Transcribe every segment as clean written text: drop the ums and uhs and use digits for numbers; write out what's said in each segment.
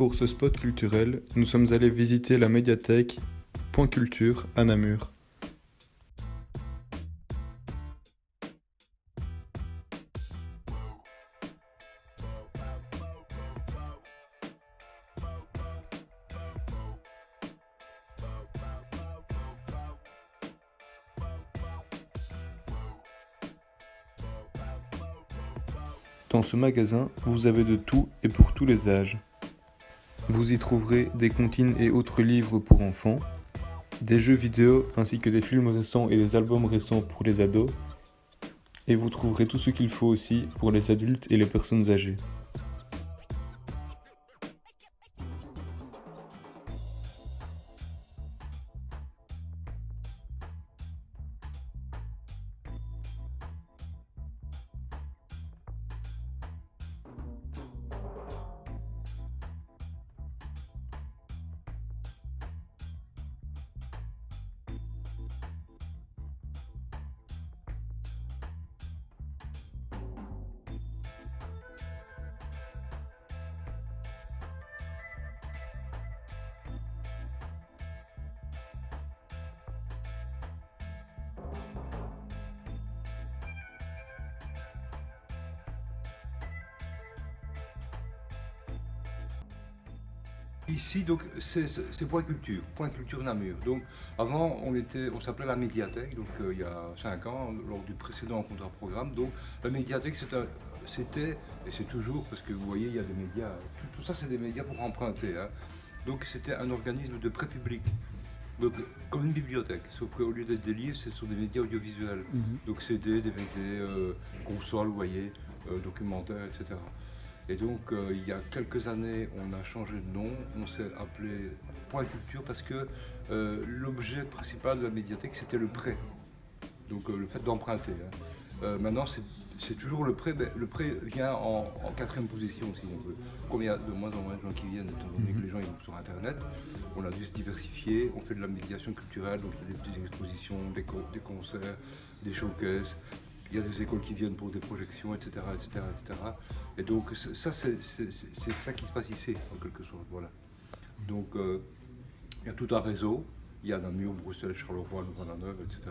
Pour ce spot culturel, nous sommes allés visiter la médiathèque Point Culture à Namur. Dans ce magasin, vous avez de tout et pour tous les âges. Vous y trouverez des comptines et autres livres pour enfants, des jeux vidéo ainsi que des films récents et des albums récents pour les ados, et vous trouverez tout ce qu'il faut aussi pour les adultes et les personnes âgées. Ici, donc, c'est Point Culture Namur. Donc, avant, on s'appelait la médiathèque, donc il y a 5 ans, lors du précédent contrat-programme. Donc, la médiathèque, c'était, et c'est toujours, parce que vous voyez, il y a des médias, tout ça, c'est des médias pour emprunter. Hein. Donc, c'était un organisme de prêt public. Donc, comme une bibliothèque, sauf qu'au lieu d'être des livres, ce sont des médias audiovisuels. Donc, CD, DVD, consoles, vous voyez, documentaires, etc. Et donc, il y a quelques années, on a changé de nom, on s'est appelé Point Culture parce que l'objet principal de la médiathèque, c'était le prêt. Donc, le fait d'emprunter. Hein. Maintenant, c'est toujours le prêt, mais le prêt vient en 4e position, si on veut. Comme il y a de moins en moins de gens qui viennent, étant donné que les gens ils vont sur Internet, on a dû se diversifier, on fait de la médiation culturelle, donc il y a des petites expositions, des concerts, des showcases. Il y a des écoles qui viennent pour des projections, etc. etc., etc. Et donc ça, c'est ça qui se passe ici, en quelque sorte. Voilà. Donc il y a tout un réseau. Il y a Namur, Bruxelles, Charleroi, Louvain-la-Neuve, etc.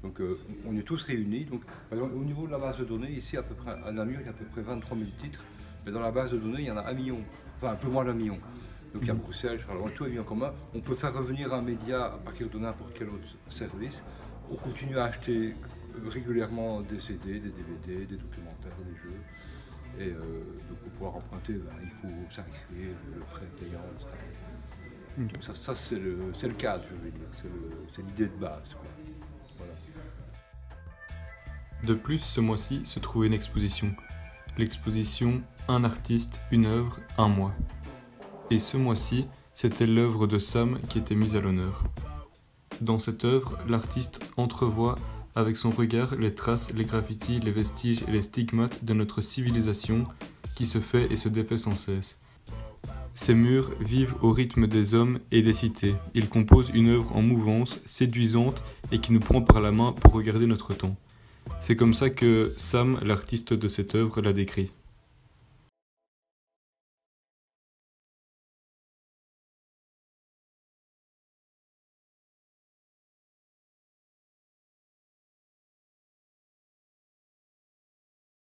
Donc on est tous réunis. Donc, par exemple, au niveau de la base de données, ici à peu près à Namur, il y a à peu près 23 000 titres. Mais dans la base de données, il y en a 1 million. Enfin, un peu moins d'1 million. Donc il y a Bruxelles, Charleroi, tout est mis en commun. On peut faire revenir un média à partir de n'importe quel autre service. On continue à acheter régulièrement des CD, des DVD, des documentaires, des jeux. Et donc pour pouvoir emprunter, il faut s'inscrire, le prêt payant, etc. Ça c'est le cadre, je veux dire, c'est l'idée de base. Quoi. Voilà. De plus, ce mois-ci se trouvait une exposition. L'exposition Un artiste, une œuvre, un mois. Et ce mois-ci, c'était l'œuvre de Sam qui était mise à l'honneur. Dans cette œuvre, l'artiste entrevoit avec son regard les traces, les graffitis, les vestiges et les stigmates de notre civilisation qui se fait et se défait sans cesse. Ces murs vivent au rythme des hommes et des cités. Ils composent une œuvre en mouvance, séduisante et qui nous prend par la main pour regarder notre temps. C'est comme ça que Sam, l'artiste de cette œuvre, l'a décrit.